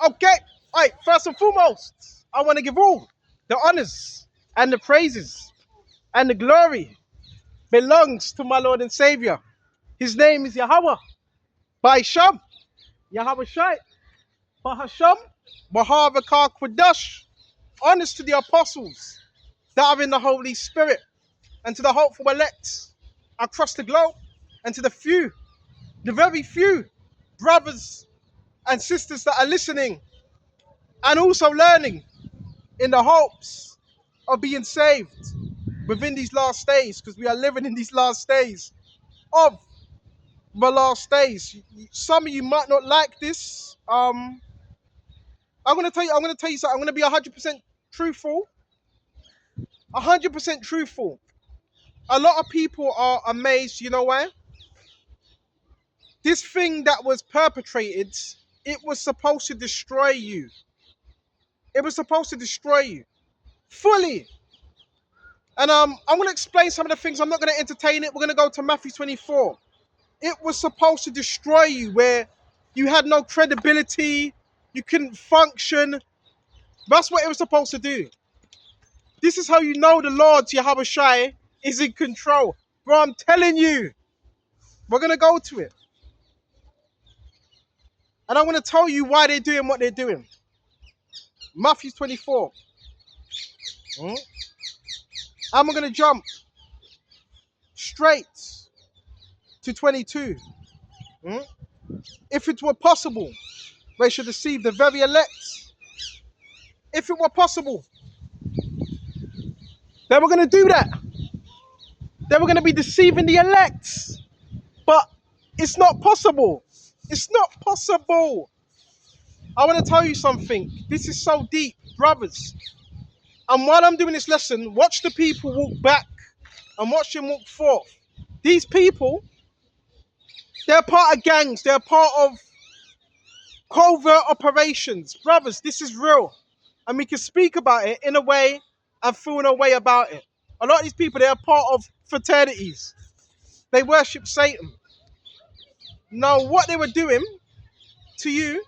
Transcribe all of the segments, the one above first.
Okay. All right. First and foremost, I want to give all the honors and the praises and the glory belongs to my Lord and Savior. His name is Yahweh. By Sham, Yahweh Shai, Bahasham, Mahavakar Kwadash. Honors to the apostles that are in the Holy Spirit, and to the hopeful elect across the globe, and to the few, the very few brothers and sisters that are listening and also learning in the hopes of being saved within these last days, because we are living in these last days of the last days. Some of you might not like this. I'm gonna tell you something. I'm gonna be 100% truthful. 100% truthful. A lot of people are amazed. You know why? This thing that was perpetrated, it was supposed to destroy you. It was supposed to destroy you fully. And I'm gonna explain some of the things. I'm not gonna entertain it. We're gonna go to Matthew 24. It was supposed to destroy you, where you had no credibility, you couldn't function. That's what it was supposed to do. This is how you know the Lord Yahweh Shai is in control. Bro, I'm telling you, we're gonna go to it. And I'm gonna tell you why they're doing what they're doing. Matthew 24. And we're gonna jump straight to 22. If it were possible, they should deceive the very elect. If it were possible, they were going to do that. They were going to be deceiving the elect. But it's not possible. It's not possible. I want to tell you something. This is so deep, brothers. And while I'm doing this lesson, watch the people walk back and watch them walk forth. These people, they're part of gangs. They're part of covert operations. Brothers, this is real. And we can speak about it in a way and feel in a way about it. A lot of these people, they are part of fraternities. They worship Satan. Now, what they were doing to you,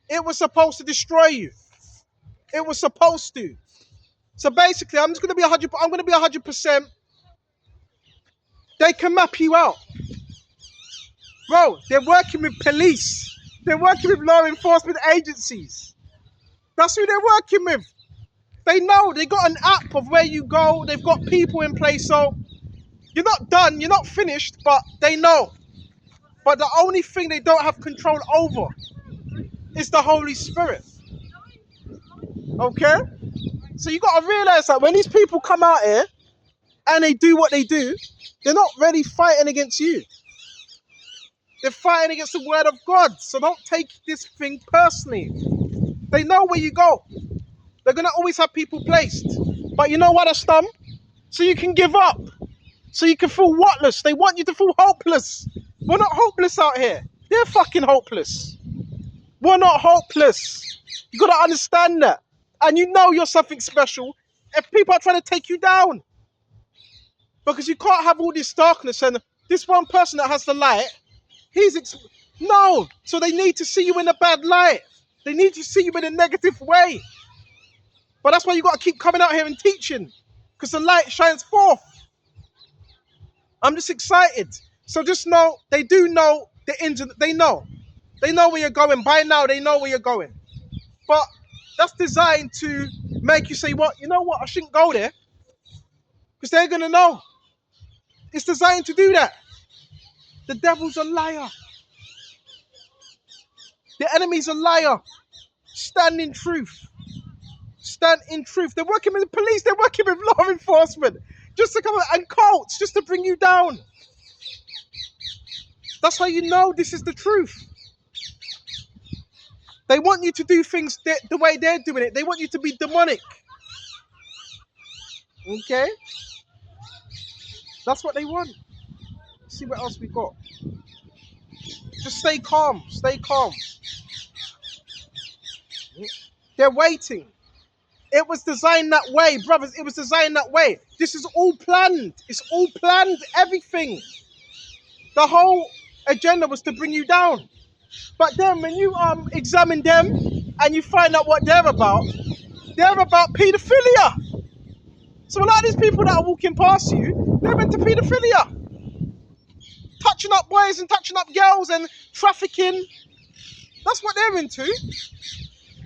it was supposed to destroy you. It was supposed to. So basically, I'm going to be 100%. They can map you out. Bro, they're working with police. They're working with law enforcement agencies. That's who they're working with. They know. They got an app of where you go. They've got people in place. So you're not done. You're not finished, but they know. But the only thing they don't have control over is the Holy Spirit. Okay? So you got to realize that when these people come out here and they do what they do, they're not really fighting against you. They're fighting against the word of God. So don't take this thing personally. They know where you go. They're going to always have people placed. But you know what, that's dumb? So you can give up. So you can feel whatless. They want you to feel hopeless. We're not hopeless out here. They're fucking hopeless. We're not hopeless. You got to understand that. And you know you're something special if people are trying to take you down. Because you can't have all this darkness and this one person that has the light, no. So they need to see you in a bad light. They need to see you in a negative way. But that's why you got to keep coming out here and teaching. Because the light shines forth. I'm just excited. So just know, they do know the ins and they know. They know where you're going. By now, they know where you're going. But that's designed to make you say, what? You know what? I shouldn't go there. Because they're going to know. It's designed to do that. The devil's a liar. The enemy's a liar. Stand in truth. Stand in truth. They're working with the police. They're working with law enforcement. Just to come and cults, just to bring you down. That's how you know this is the truth. They want you to do things the way they're doing it. They want you to be demonic. Okay? That's what they want. Let's see what else we got. Just stay calm. Stay calm. They're waiting. It was designed that way, brothers. It was designed that way. This is all planned. It's all planned. Everything. The whole agenda was to bring you down. But then when you examine them, and you find out what they're about paedophilia. So a lot of these people that are walking past you, they're into paedophilia. Touching up boys and touching up girls and trafficking. That's what they're into.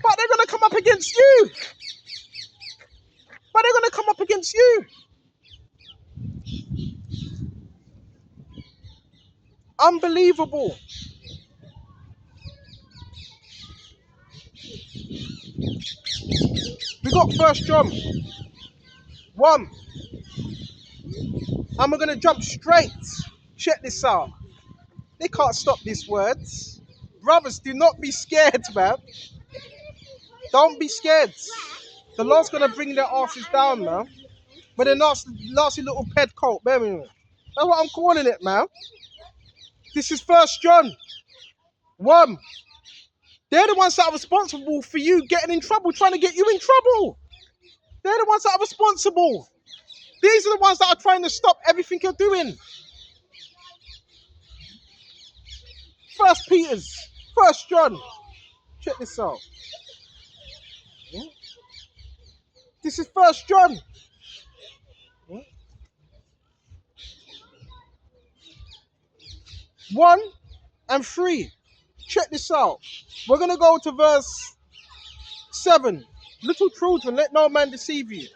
But they're going to come up against you. Unbelievable. We got 1 John 1. And we're going to jump straight. Check this out. They can't stop these words. Brothers, do not be scared, man. Don't be scared. The Lord's going to bring their asses down, man. With a nasty little ped coat. That's what I'm calling it, man. This is 1 John 1. They're the ones that are responsible for you getting in trouble, trying to get you in trouble. They're the ones that are responsible. These are the ones that are trying to stop everything you're doing. 1 John. Check this out. This is 1 John. 1 and 3. Check this out. We're going to go to verse 7. Little children, let no man deceive you.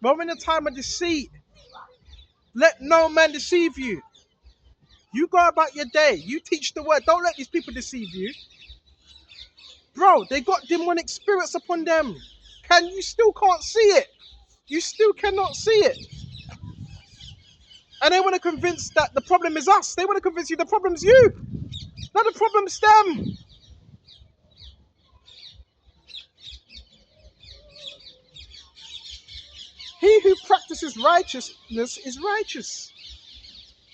We're in a time of deceit. Let no man deceive you. You go about your day. You teach the word. Don't let these people deceive you. Bro, they got demonic spirits upon them. You still can't see it. You still cannot see it. And they want to convince that the problem is us. They want to convince you the problem's you. No, the problem's them. He who practices righteousness is righteous.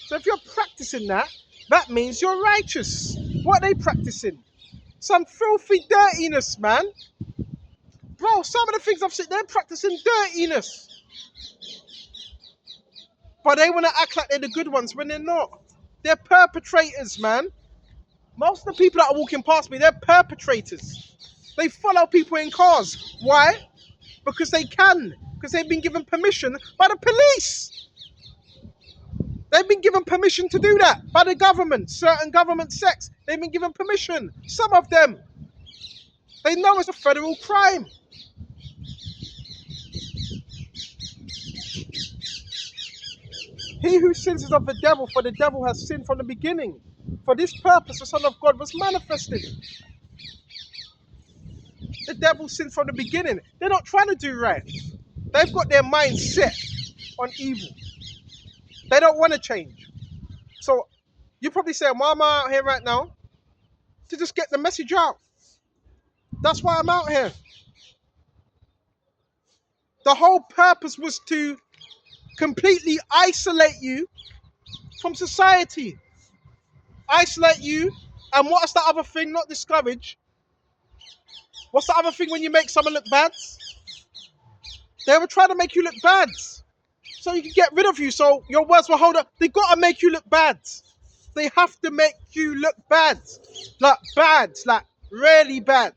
So if you're practicing that, that means you're righteous. What are they practicing? Some filthy dirtiness, man. Bro, some of the things I've seen, they're practicing dirtiness. But they want to act like they're the good ones when they're not. They're perpetrators, man. Most of the people that are walking past me, they're perpetrators. They follow people in cars. Why? Because they can. Because they've been given permission by the police. They've been given permission to do that by the government. Certain government sects, they've been given permission. Some of them. They know it's a federal crime. He who sins is of the devil, for the devil has sinned from the beginning. For this purpose, the Son of God was manifested. The devil sinned from the beginning. They're not trying to do right. They've got their mind set on evil. They don't want to change. So you probably say, why am I out here right now? To just get the message out. That's why I'm out here. The whole purpose was to completely isolate you from society. Isolate you. And what's the other thing? Not discourage. What's the other thing when you make someone look bad? They were trying to make you look bad. So you can get rid of you. So your words will hold up. They got to make you look bad. They have to make you look bad. Like bad. Like really bad.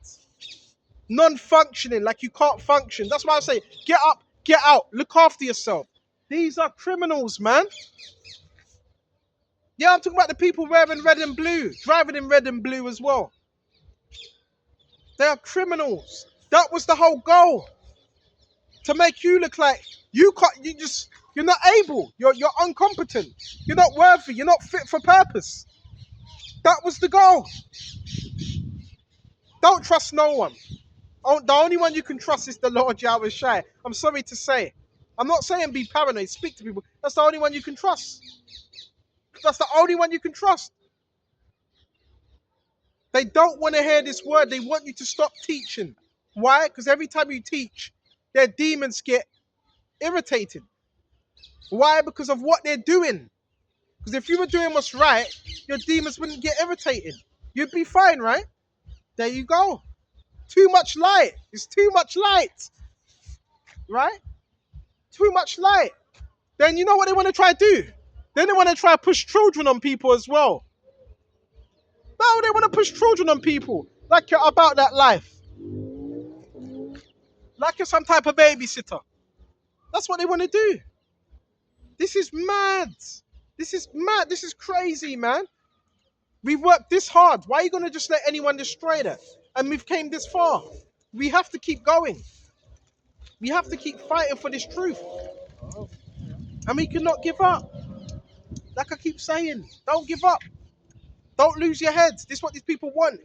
Non-functioning. Like you can't function. That's why I say, get up, get out. Look after yourself. These are criminals, man. Yeah, I'm talking about the people wearing red and blue. Driving in red and blue as well. They are criminals. That was the whole goal. To make you look like you're not able. You're incompetent. You're not worthy. You're not fit for purpose. That was the goal. Don't trust no one. The only one you can trust is the Lord Yahweh Shai. I'm sorry to say. I'm not saying be paranoid. Speak to people. That's the only one you can trust. That's the only one you can trust. They don't want to hear this word. They want you to stop teaching. Why? Because every time you teach, their demons get irritated. Why? Because of what they're doing. Because if you were doing what's right, your demons wouldn't get irritated. You'd be fine, right? There you go. Too much light. It's too much light. Right? Too much light. Then you know what they want to try to do? Then they want to try to push children on people as well. No, they want to push children on people. Like you're about that life. Like you're some type of babysitter. That's what they want to do. This is mad. This is mad. This is crazy, man. We've worked this hard. Why are you going to just let anyone destroy that? And we've came this far. We have to keep going. We have to keep fighting for this truth. And we cannot give up. Like I keep saying, don't give up. Don't lose your heads. This is what these people want.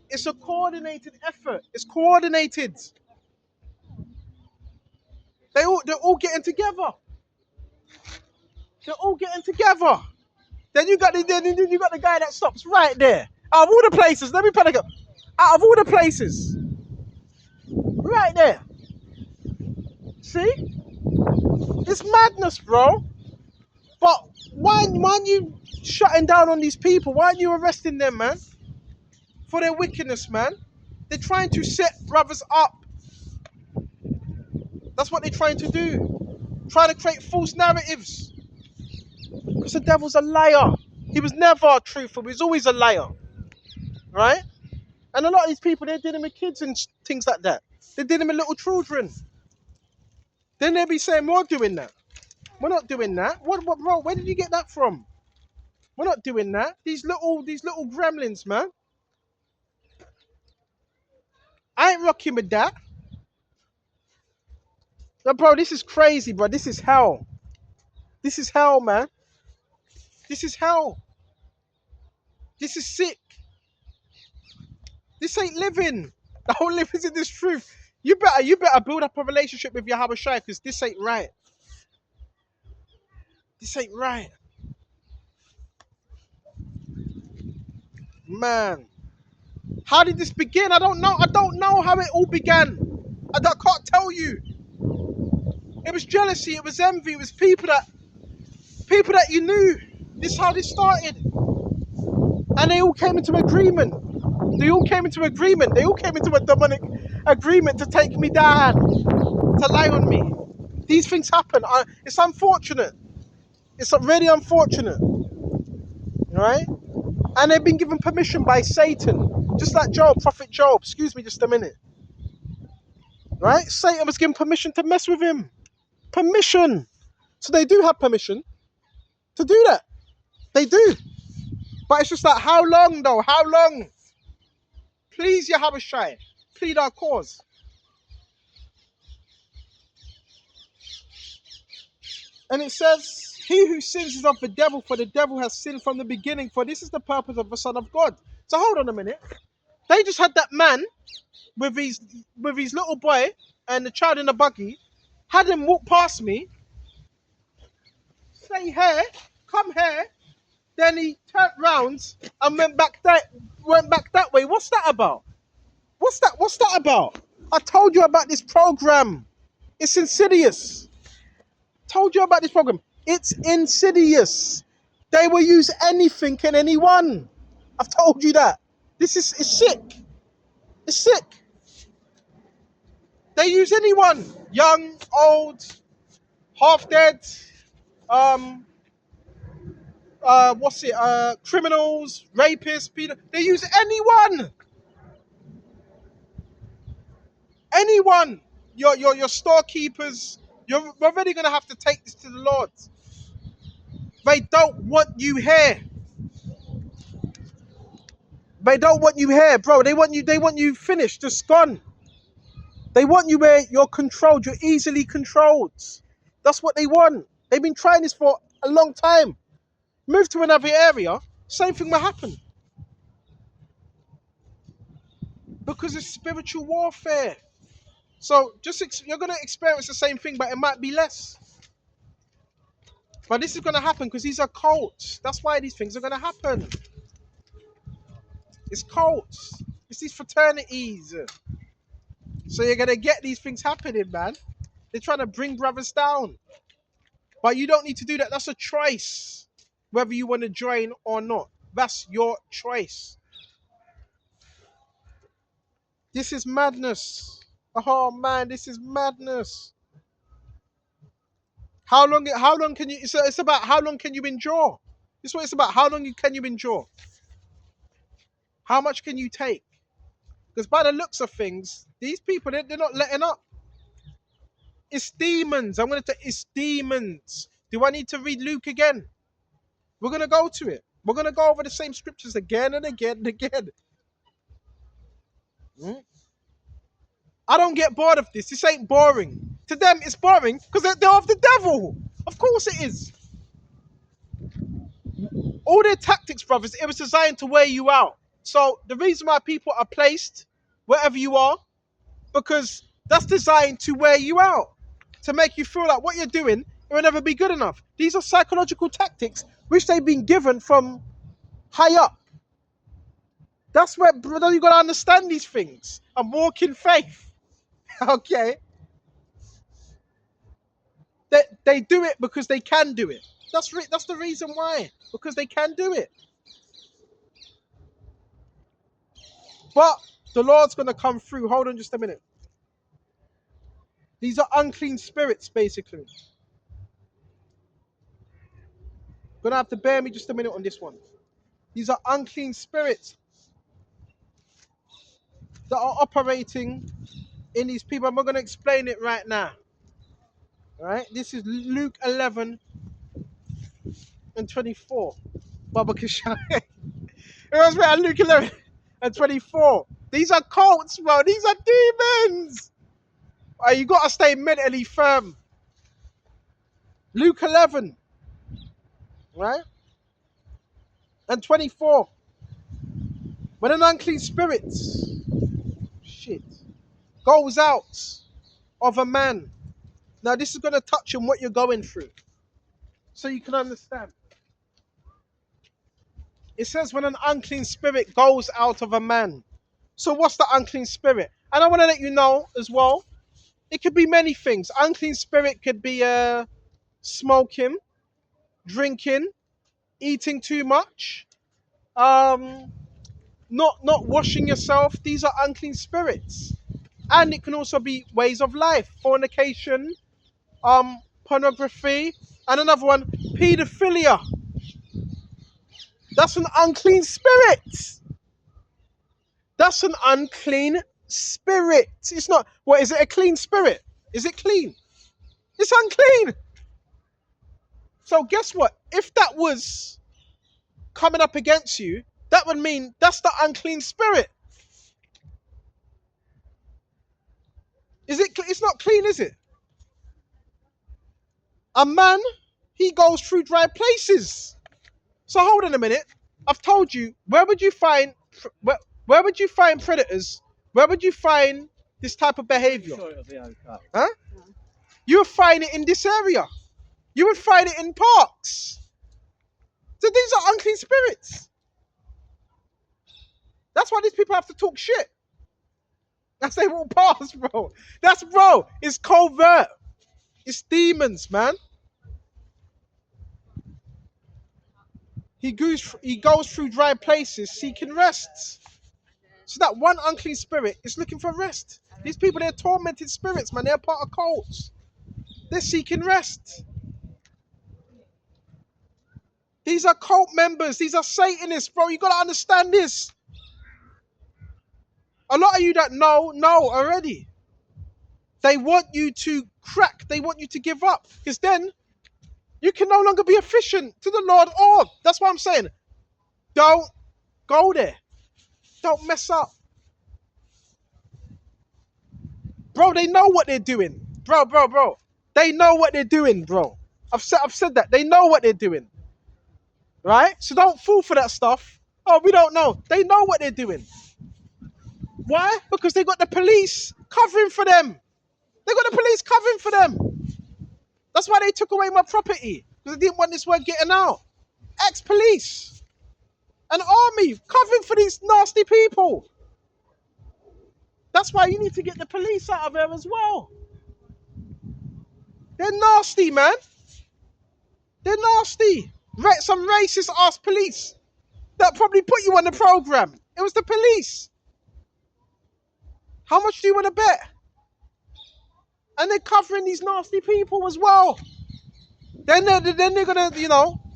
It's a coordinated effort. It's coordinated. They're all getting together. They're all getting together. Then you got the guy that stops right there. Out of all the places, let me panic up. Out of all the places, right there. See, it's madness, bro. But why aren't you shutting down on these people? Why aren't you arresting them, man? For their wickedness, man. They're trying to set brothers up. That's what they're trying to do. Trying to create false narratives. Because the devil's a liar. He was never truthful. He was always a liar. Right? And a lot of these people, they're dealing with kids and things like that. They're dealing with little children. Then they'll be saying, we're doing that. We're not doing that. What, bro? Where did you get that from? We're not doing that. These little gremlins, man. I ain't rocking with that. No, bro, this is crazy, bro. This is hell. This is hell, man. This is hell. This is sick. This ain't living. The whole life is in this truth. You better build up a relationship with your Habashai, because this ain't right. This ain't right. Man. How did this begin? I don't know. I don't know how it all began. I can't tell you. It was jealousy, it was envy, it was people that you knew. This is how this started. And they all came into agreement. They all came into a demonic agreement to take me down, to lie on me. These things happen. It's unfortunate. It's really unfortunate. Right? And they've been given permission by Satan. Just like Job, Prophet Job. Excuse me just a minute. Right? Satan was given permission to mess with him. Permission. So they do have permission to do that. They do. But it's just like, how long though? How long? Please, Yahushua, plead our cause. And it says, he who sins is of the devil, for the devil has sinned from the beginning, for this is the purpose of the Son of God. So hold on a minute. They just had that man with his little boy and the child in the buggy, had him walk past me, say here, come here. Then he turned round and went back that way. What's that about? What's that about? I told you about this program. It's insidious. Told you about this program. It's insidious. They will use anything and anyone. I've told you that. It's sick. It's sick. They use anyone. Young, old, half dead, criminals, rapists, pedo. They use anyone. Anyone. Your storekeepers. You're already gonna have to take this to the Lord. They don't want you here. They don't want you here, bro. They want you finished, just gone. They want you where you're controlled. You're easily controlled. That's what they want. They've been trying this for a long time. Move to another area, same thing will happen. Because it's spiritual warfare. So you're going to experience the same thing, but it might be less. But this is going to happen because these are cults. That's why these things are going to happen. It's cults. It's these fraternities. So you're going to get these things happening, man. They're trying to bring brothers down. But you don't need to do that. That's a choice. Whether you want to join or not. That's your choice. This is madness. Oh, man, this is madness. How long can you... It's about how long can you endure. This is what it's about. How long can you endure? How much can you take? Because by the looks of things, these people, they're not letting up. It's demons. I'm going to say it's demons. Do I need to read Luke again? We're going to go to it. We're going to go over the same scriptures again and again and again. I don't get bored of this. This ain't boring. To them, it's boring because they're of the devil. Of course it is. All their tactics, brothers, it was designed to wear you out. So the reason why people are placed wherever you are, because that's designed to wear you out, to make you feel like what you're doing, it will never be good enough. These are psychological tactics which they've been given from high up. That's where, brother, you got to understand these things and walk in faith. Okay? They do it because they can do it. That's the reason why. Because they can do it. But the Lord's going to come through. Hold on just a minute. These are unclean spirits, basically. Going to have to bear me just a minute on this one. These are unclean spirits that are operating in these people. I'm not going to explain it right now. All right? This is Luke 11 and 24. Baba Kishai. It was right, Luke 11 and 24. These are cults, bro. These are demons. You got to stay mentally firm. Luke 11. Right? And 24. When an unclean spirit goes out of a man. Now this is going to touch on what you're going through. So you can understand. It says when an unclean spirit goes out of a man. So what's the unclean spirit? And I want to let you know as well. It could be many things. Unclean spirit could be smoking, drinking, eating too much, not washing yourself. These are unclean spirits. And it can also be ways of life, fornication, pornography, and another one, pedophilia. That's an unclean spirit. That's an unclean spirit. It's not, what is it, a clean spirit? Is it clean? It's unclean. So guess what? If that was coming up against you, that would mean that's the unclean spirit. It's not clean, is it? A man, he goes through dry places. So hold on a minute. I've told you, where would you find predators? Where would you find this type of behavior? Sure it'll be okay. Huh? You would find it in this area. You would find it in parks. So these are unclean spirits. That's why these people have to talk shit. As they walk past, bro. It's covert. It's demons, man. He goes through dry places seeking rest. So that one unclean spirit is looking for rest. These people, they're tormented spirits, man. They're part of cults. They're seeking rest. These are cult members. These are Satanists, bro. You got to understand this. A lot of you that know already. They want you to crack. They want you to give up. Because then you can no longer be efficient to the Lord. Or, that's what I'm saying. Don't go there. Don't mess up. Bro, they know what they're doing. Bro. They know what they're doing, bro. I've said that. They know what they're doing. Right? So don't fall for that stuff. Oh, we don't know. They know what they're doing. Why? Because they got the police covering for them. They got the police covering for them. That's why they took away my property. Because they didn't want this word getting out. Ex-police. An army covering for these nasty people. That's why you need to get the police out of there as well. They're nasty, man. They're nasty. Some racist ass police that probably put you on the program. It was the police. How much do you want to bet? And they're covering these nasty people as well. Then they're gonna,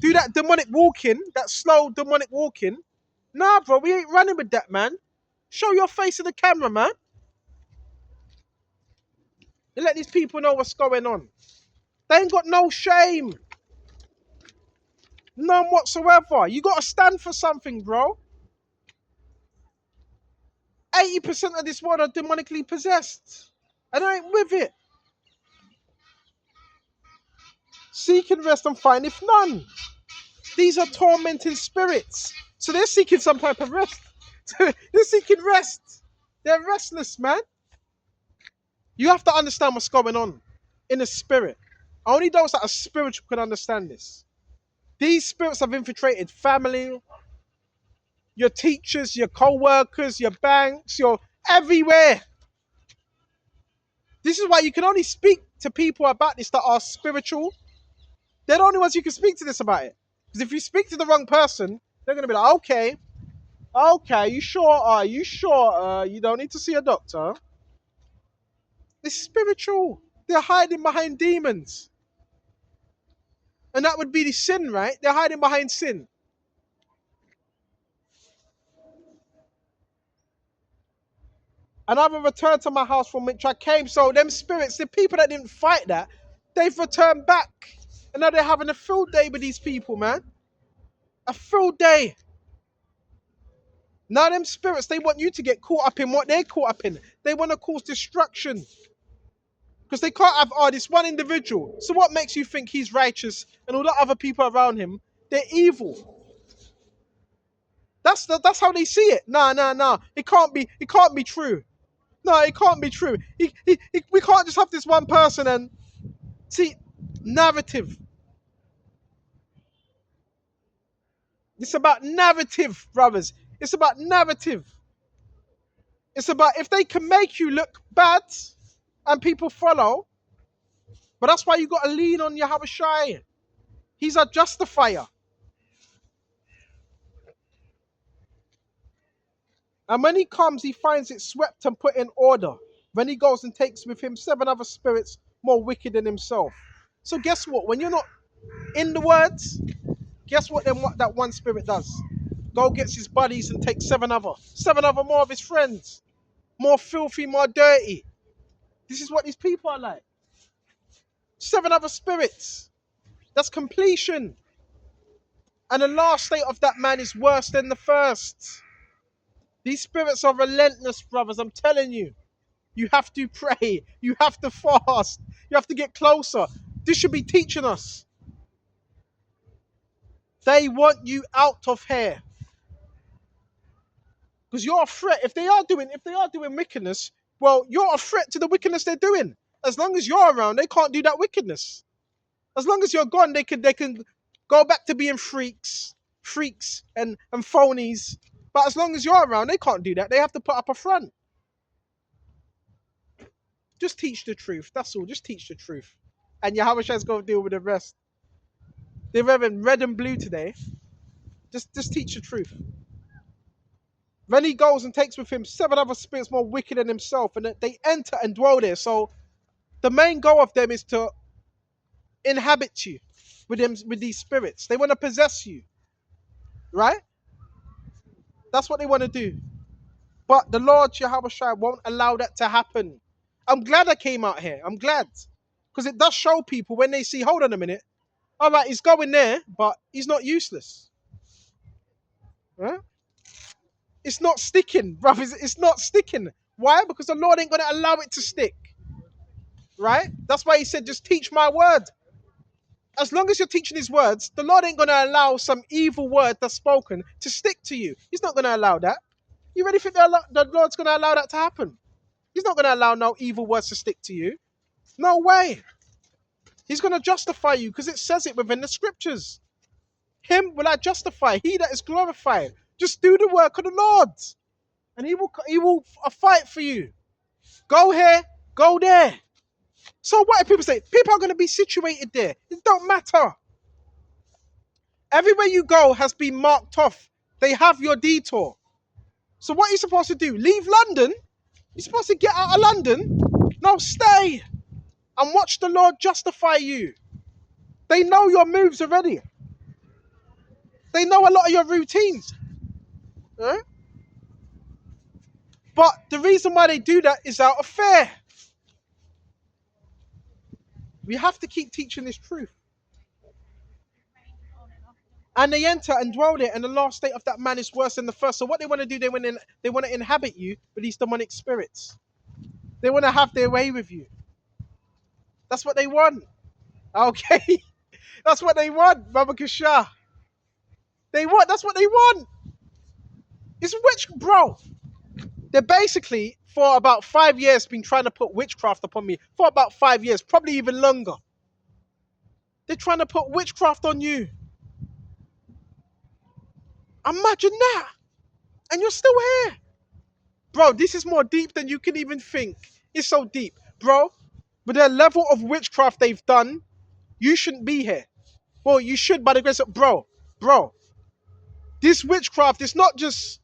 do that demonic walking, that slow demonic walking. Nah, bro, we ain't running with that, man. Show your face in the camera, man. And let these people know what's going on. They ain't got no shame. None whatsoever. You got to stand for something, bro. 80% of this world are demonically possessed. And I ain't with it. Seek and rest and find if none. These are tormenting spirits. So they're seeking some type of rest. They're seeking rest. They're restless, man. You have to understand what's going on in the spirit. Only those that are spiritual can understand this. These spirits have infiltrated family, your teachers, your co-workers, your banks, your everywhere. This is why you can only speak to people about this that are spiritual. They're the only ones you can speak to this about it. Because if you speak to the wrong person, they're going to be like, okay, you sure? You don't need to see a doctor. It's spiritual. They're hiding behind demons. And that would be the sin, right? They're hiding behind sin. And I have returned to my house from which I came. So them spirits, the people that didn't fight that, they've returned back. And now they're having a field day with these people, man. A field day. Now them spirits, they want you to get caught up in what they're caught up in. They want to cause destruction. Because they can't have, this one individual. So what makes you think he's righteous and all the other people around him, they're evil? That's how they see it. Nah. It can't be true. No, it can't be true. We can't just have this one person and see, narrative. It's about narrative, brothers. It's about narrative. It's about if they can make you look bad and people follow. But that's why you got to lean on Yahweh Shai. He's a justifier. And when he comes, he finds it swept and put in order. When he goes and takes with him 7 other spirits more wicked than himself. So guess what? When you're not in the words, guess what then what that one spirit does? Go gets his buddies and takes 7 other more of his friends. More filthy, more dirty. This is what these people are like. 7 other spirits. That's completion. And the last state of that man is worse than the first. These spirits are relentless, brothers. I'm telling you. You have to pray. You have to fast. You have to get closer. This should be teaching us. They want you out of here. Because you're a threat. If they are doing wickedness, well, you're a threat to the wickedness they're doing. As long as you're around, they can't do that wickedness. As long as you're gone, they can go back to being freaks and phonies. But as long as you're around, they can't do that. They have to put up a front. Just teach the truth. That's all. Just teach the truth. And Yahweh Shai's going to deal with the rest. They're wearing red and blue today. Just teach the truth. Then he goes and takes with him 7 other spirits more wicked than himself, and they enter and dwell there. So the main goal of them is to inhabit you with these spirits. They want to possess you. Right? That's what they want to do. But the Lord Yahweh Shai won't allow that to happen. I'm glad I came out here. I'm glad. Because it does show people when they see, hold on a minute. All right, he's going there, but he's not useless. Huh? It's not sticking, brothers. It's not sticking. Why? Because the Lord ain't going to allow it to stick. Right? That's why he said, just teach my word. As long as you're teaching his words, the Lord ain't going to allow some evil word that's spoken to stick to you. He's not going to allow that. You really think the Lord's going to allow that to happen? He's not going to allow no evil words to stick to you. No way. He's going to justify you because it says it within the scriptures. Him will I justify. He that is glorified. Just do the work of the Lord. And he will fight for you. Go here, go there. So what do people say? People are going to be situated there. It don't matter. Everywhere you go has been marked off. They have your detour. So what are you supposed to do? Leave London? You're supposed to get out of London? No, stay. And watch the Lord justify you. They know your moves already. They know a lot of your routines. Huh? But the reason why they do that is out of fear. We have to keep teaching this truth. And they enter and dwell there, and the last state of that man is worse than the first. So what they want to do, they want to inhabit you with these demonic spirits. They want to have their way with you. That's what they want. Okay? That's what they want, Baba Kasha. That's what they want. It's bro. They're basically, for about 5 years, been trying to put witchcraft upon me. For about 5 years, probably even longer. They're trying to put witchcraft on you. Imagine that. And you're still here. Bro, this is more deep than you can even think. It's so deep. Bro, with the level of witchcraft they've done, you shouldn't be here. Well, you should by the grace of... Bro. This witchcraft is not just...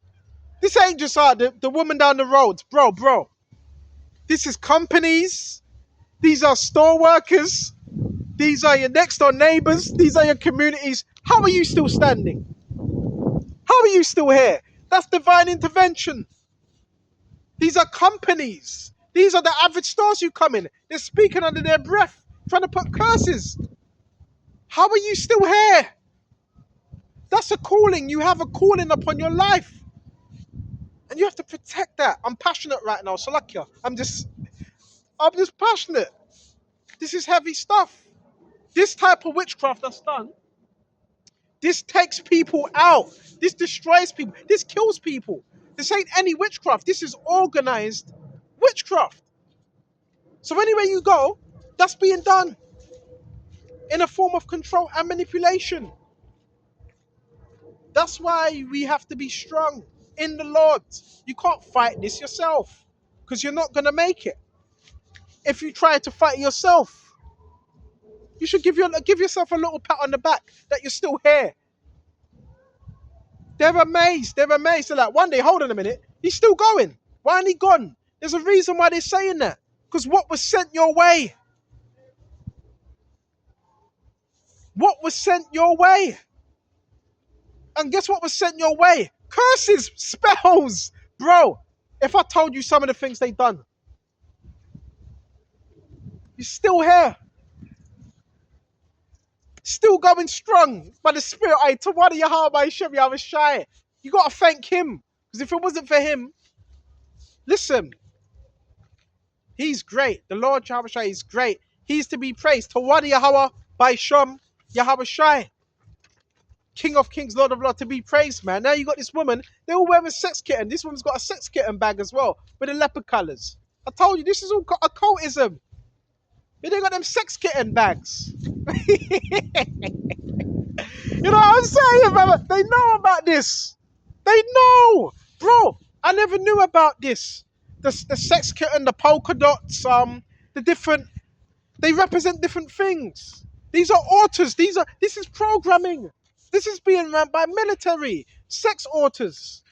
This ain't just the woman down the road. Bro. This is companies. These are store workers. These are your next door neighbors. These are your communities. How are you still standing? How are you still here? That's divine intervention. These are companies. These are the average stores you come in. They're speaking under their breath, trying to put curses. How are you still here? That's a calling. You have a calling upon your life. And you have to protect that. I'm passionate right now, Salakia. I'm just passionate. This is heavy stuff. This type of witchcraft that's done, this takes people out. This destroys people. This kills people. This ain't any witchcraft. This is organized witchcraft. So anywhere you go, that's being done in a form of control and manipulation. That's why we have to be strong in the Lord. You can't fight this yourself because you're not going to make it. If you try to fight yourself, you should give yourself a little pat on the back that you're still here. They're amazed. They're like, one day, hold on a minute, he's still going. Why ain't he gone? There's a reason why they're saying that. Because what was sent your way? What was sent your way? And guess what was sent your way? Curses, spells. Bro, if I told you some of the things they done, you're still here. Still going strong by the Spirit. I was shy. You got to thank him. Because if it wasn't for him, listen, he's great. The Lord Yahweh Shai is great. He's to be praised. Tawadi Yahweh by Shom Yahweh Shai. King of Kings, Lord of Lords, to be praised, man. Now you got this woman. They're all wearing sex kitten. This woman's got a sex kitten bag as well with the leopard colours. I told you, this is all occultism. They got them sex kitten bags. You know what I'm saying, brother? They know about this. They know. Bro, I never knew about this. The sex kitten, the polka dots, the different... They represent different things. These are altars. This is programming. This is being run by military. Sex altars.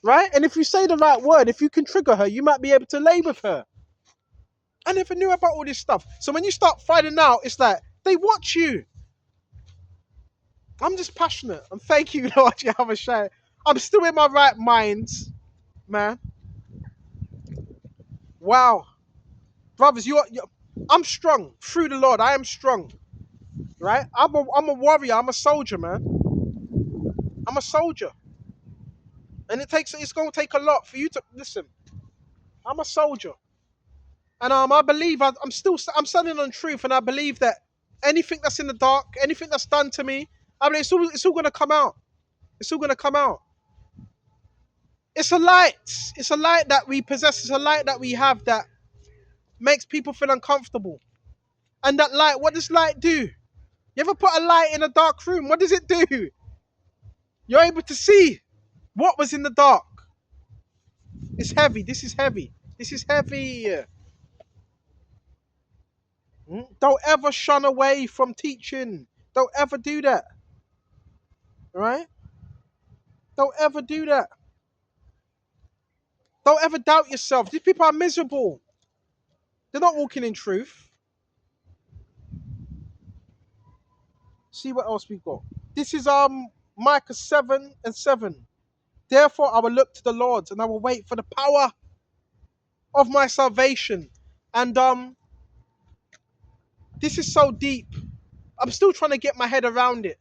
Right? And if you say the right word, if you can trigger her, you might be able to lay with her. I never knew about all this stuff. So when you start finding out, it's like, they watch you. I'm just passionate. And thank you, Lord Yahweh Shai. I'm still in my right mind, man. Wow. Brothers, I'm strong. Through the Lord, I am strong. Right? I'm a warrior. I'm a soldier, man. I'm a soldier. And it's going to take a lot for you to... Listen, I'm a soldier. And I believe I'm standing on truth, and I believe that anything that's in the dark, anything that's done to me, I mean, it's all going to come out. It's all going to come out. It's a light. It's a light that we possess. It's a light that we have that makes people feel uncomfortable. And that light, what does light do? You ever put a light in a dark room? What does it do? You're able to see what was in the dark. It's heavy. This is heavy. This is heavy. Don't ever shun away from teaching. Don't ever do that. Right? Don't ever do that. Don't ever doubt yourself. These people are miserable. They're not walking in truth. See what else we got. This is Micah 7:7. Therefore I will look to the Lord, and I will wait for the power of my salvation. And this is so deep. I'm still trying to get my head around it.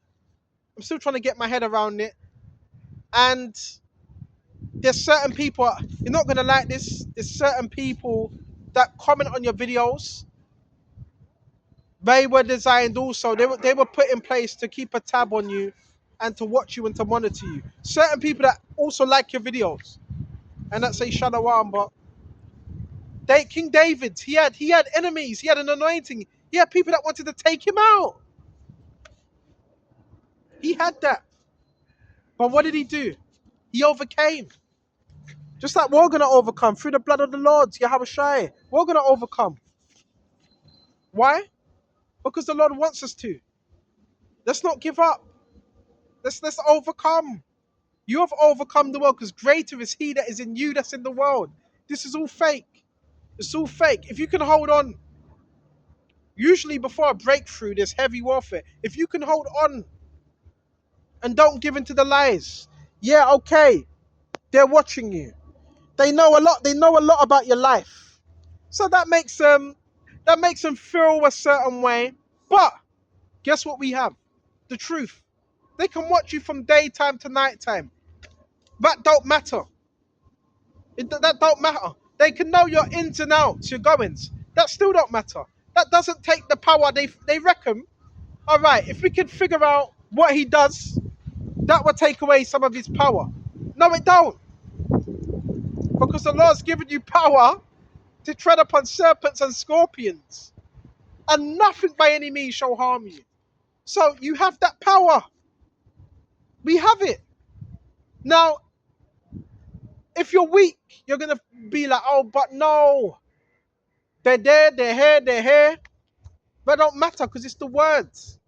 And there's certain people, you're not gonna like this. There's certain people that comment on your videos. They were designed also. They were put in place to keep a tab on you, and to watch you and to monitor you. Certain people that also like your videos, and that say Shalom, but King David, he had enemies. He had an anointing. He had people that wanted to take him out. He had that. But what did he do? He overcame. Just like we're going to overcome through the blood of the Lord, Yahweh Shai. We're going to overcome. Why? Because the Lord wants us to. Let's not give up. Let's overcome. You have overcome the world because greater is he that is in you that's in the world. This is all fake. It's all fake. If you can hold on, usually before a breakthrough, there's heavy warfare. If you can hold on and don't give in to the lies, yeah, okay, they're watching you. They know a lot. They know a lot about your life, so that makes them feel a certain way. But guess what we have? The truth. They can watch you from daytime to nighttime. That don't matter. That don't matter. They can know your ins and outs, your goings. That still don't matter. That doesn't take the power. They reckon, all right, if we can figure out what he does, that will take away some of his power. No, it don't. Because the Lord's given you power to tread upon serpents and scorpions. And nothing by any means shall harm you. So you have that power. We have it. Now, if you're weak, you're going to be like, oh, but no. They're there, they're here. But it don't matter because it's the words.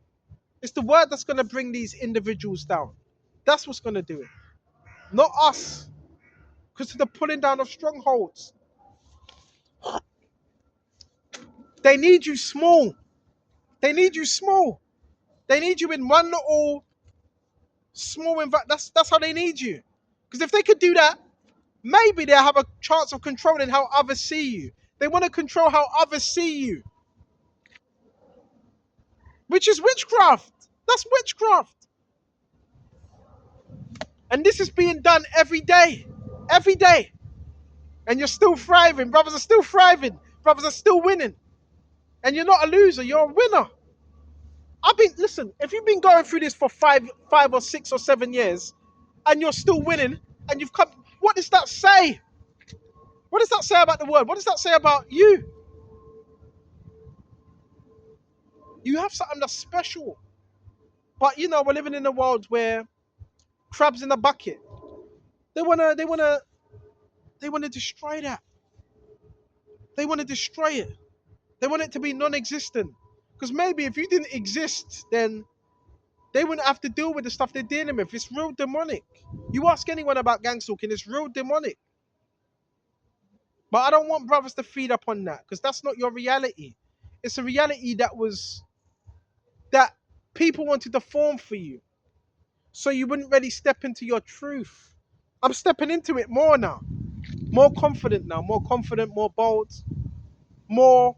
It's the word that's going to bring these individuals down. That's what's going to do it. Not us. Because of the pulling down of strongholds. They need you small. They need you small. They need you in one little small environment. That's how they need you. Because if they could do that, maybe they'll have a chance of controlling how others see you. They want to control how others see you. Which is witchcraft. That's witchcraft. And this is being done every day. Every day. And you're still thriving. Brothers are still thriving. Brothers are still winning. And you're not a loser. You're a winner. Listen, if you've been going through this for five or 6 or 7 years, and you're still winning, and you've come, what does that say? What does that say about the word? What does that say about you? You have something that's special. But you know, we're living in a world where crabs in a bucket. They wanna destroy that. They want to destroy it. They want it to be non-existent. Because maybe if you didn't exist, then they wouldn't have to deal with the stuff they're dealing with. It's real demonic. You ask anyone about gang stalking, it's real demonic. But I don't want brothers to feed up on that, because that's not your reality. It's a reality that people wanted to form for you, so you wouldn't really step into your truth. I'm stepping into it more now. More confident now. More confident, more bold. More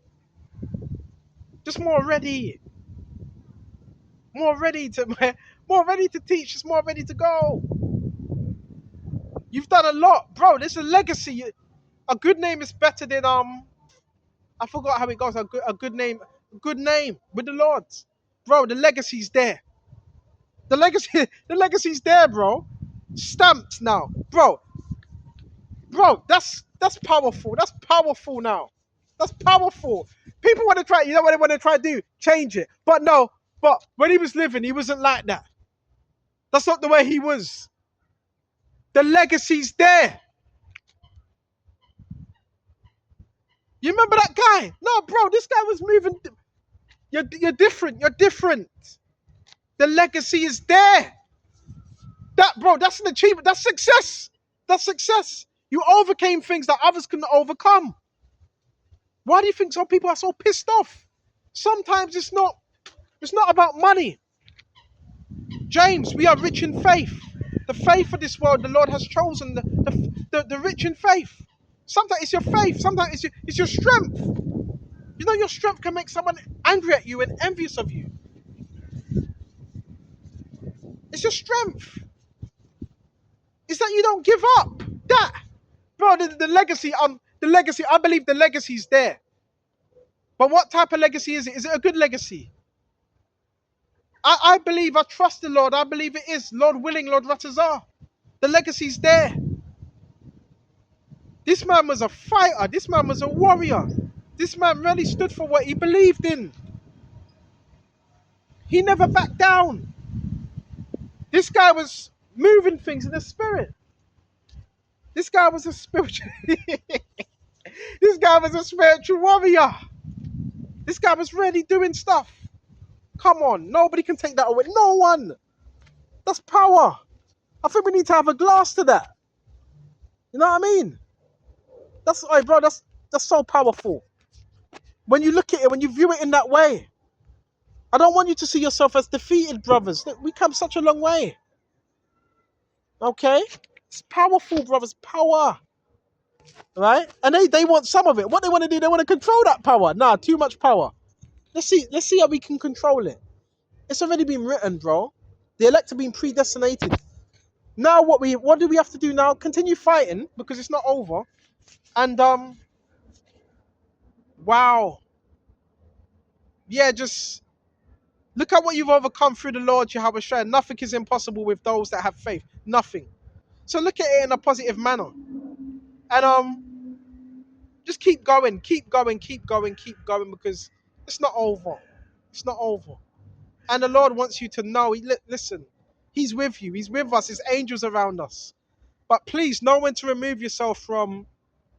ready. More ready to teach. Just more ready to go. You've done a lot, bro. There's a legacy. A good name is better than I forgot how it goes. A good name with the Lord, bro. The legacy's there. The legacy's there, bro. Stamped now, bro. That's powerful. That's powerful now. That's powerful. People want to try. You know what they want to try to do? Change it. But no. But when he was living, he wasn't like that. That's not the way he was. The legacy's there. You remember that guy? No, bro, this guy was moving. You're different. You're different. The legacy is there. That's an achievement. That's success. That's success. You overcame things that others couldn't overcome. Why do you think some people are so pissed off? Sometimes it's not about money. James, we are rich in faith. The faith of this world, the Lord has chosen the rich in faith. Sometimes it's your faith. Sometimes it's your strength. You know, your strength can make someone angry at you and envious of you. It's your strength. It's that you don't give up. That, bro, the legacy. The legacy. I believe the legacy's there. But what type of legacy is it? Is it a good legacy? I believe. I trust the Lord. I believe it is. Lord willing, Lord Ratazar. The legacy's there. This man was a fighter. This man was a warrior. This man really stood for what he believed in. He never backed down. This guy was moving things in the spirit. This guy was a spiritual. This guy was a spiritual warrior. This guy was really doing stuff. Come on, nobody can take that away. No one. That's power. I think we need to have a glass to that. You know what I mean? That's, hey, bro. That's so powerful. When you look at it, when you view it in that way, I don't want you to see yourself as defeated, brothers. We come such a long way. Okay, it's powerful, brothers. Power. Right? And they want some of it. What they want to do, they want to control that power. Nah, too much power. Let's see how we can control it. It's already been written, bro. The elect have been predestinated. Now what do we have to do now? Continue fighting because it's not over. And wow. Yeah, just look at what you've overcome through the Lord Jehovah Shai. Nothing is impossible with those that have faith. Nothing. So look at it in a positive manner. And just keep going because it's not over. It's not over. And the Lord wants you to know, listen, He's with you. He's with us. His angels around us. But please, know when to remove yourself from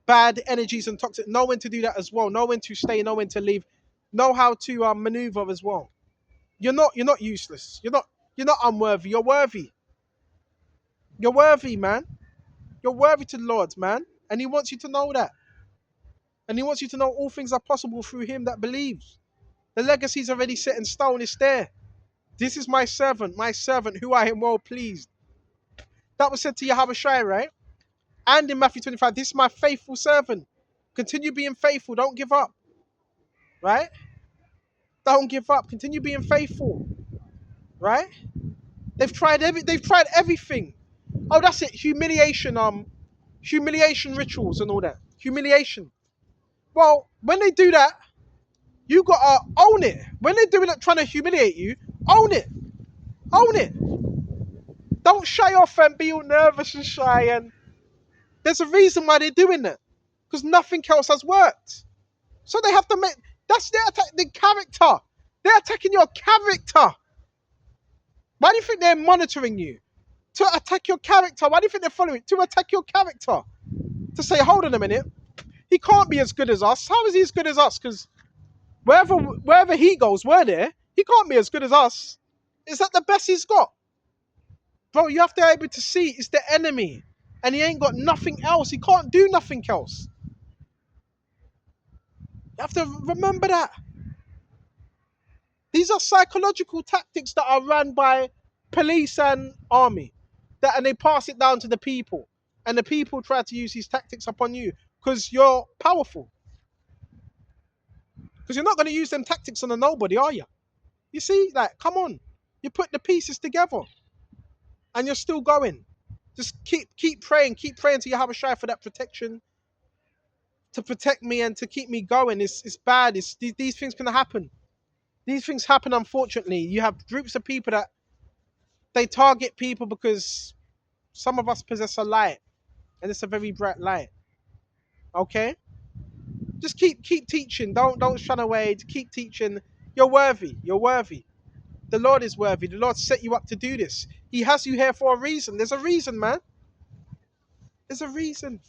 bad energies and toxic. Know when to do that as well. Know when to stay. Know when to leave. Know how to maneuver as well. You're not useless. You're not unworthy. You're worthy. You're worthy, man. You're worthy to the Lord, man. And He wants you to know that. And He wants you to know all things are possible through Him that believes. The legacy is already set in stone. It's there. This is my servant who I am well pleased. That was said to Yahweh Shai, right? And in Matthew 25, this is my faithful servant. Continue being faithful. Don't give up. Right? Don't give up. Continue being faithful. Right? They've tried everything. Oh, that's it. Humiliation rituals and all that. Humiliation. Well, when they do that, you gotta own it. When they're doing it, trying to humiliate you, own it. Own it. Don't shy off and be all nervous and shy. And there's a reason why they're doing it, because nothing else has worked. So they have to make. That's their attack. The character. They're attacking your character. Why do you think they're monitoring you? To attack your character. Why do you think they're following? To attack your character. To say, hold on a minute. He can't be as good as us. How is he as good as us? Because wherever he goes, we're there. He can't be as good as us. Is that the best he's got? Bro, you have to be able to see it's the enemy. And he ain't got nothing else. He can't do nothing else. You have to remember that. These are psychological tactics that are run by police and army. And they pass it down to the people. And the people try to use these tactics upon you because you're powerful. Because you're not going to use them tactics on a nobody, are you? You see, like, come on. You put the pieces together. And you're still going. Just keep praying to Yahweh Shai for that protection. To protect me and to keep me going. It's bad. These things can happen. These things happen, unfortunately. You have groups of people that they target people because some of us possess a light. And it's a very bright light. Okay? Just keep teaching. Don't shun away. Keep teaching. You're worthy. You're worthy. The Lord is worthy. The Lord set you up to do this. He has you here for a reason. There's a reason, man. There's a reason.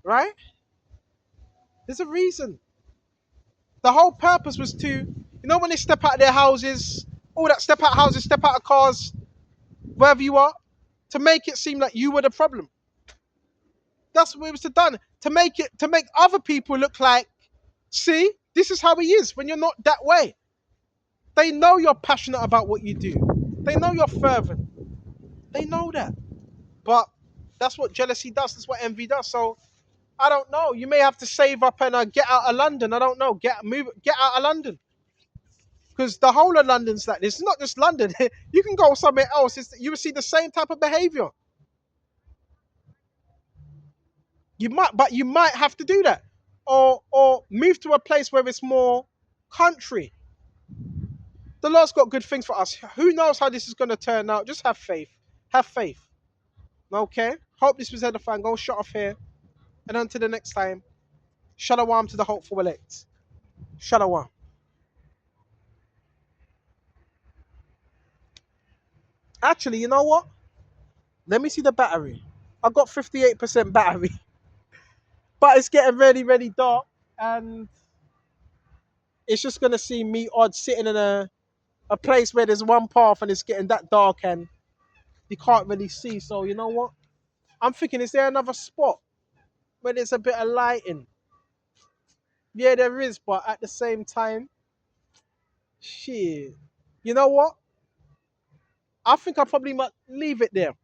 Right? There's a reason. The whole purpose was to, when they step out of their houses, all that, step out of houses, step out of cars, wherever you are, to make it seem like you were the problem. That's what it was done. To make other people look like, see, this is how he is when you're not that way. They know you're passionate about what you do. They know you're fervent. They know that. But that's what jealousy does. That's what envy does. So I don't know. You may have to save up and get out of London. I don't know. Get out of London. Because the whole of London's like this. It's not just London. You can go somewhere else. You will see the same type of behavior. You might have to do that, or move to a place where it's more country. The Lord's got good things for us. Who knows how this is going to turn out? Just have faith. Have faith. Okay. Hope this was edifying. Go shut off here, and until the next time. Shalom to the hopeful elect. Shalom. Actually, you know what? Let me see the battery. I got 58% battery, but it's getting really, really dark, and it's just gonna seem me odd sitting in a place where there's one path and it's getting that dark and you can't really see. So you know what? I'm thinking, is there another spot where there's a bit of lighting? Yeah, there is, but at the same time, shit. You know what? I think I probably might leave it there.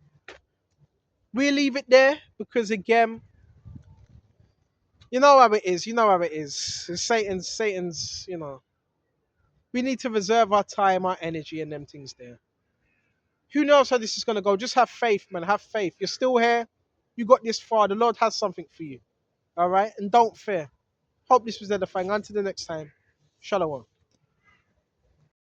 We leave it there because again, you know how it is. You know how it is. It's Satan's. You know, we need to reserve our time, our energy, and them things there. Who knows how this is gonna go? Just have faith, man. Have faith. You're still here. You got this far. The Lord has something for you. All right, and don't fear. Hope this was edifying. Until the next time. Shalom.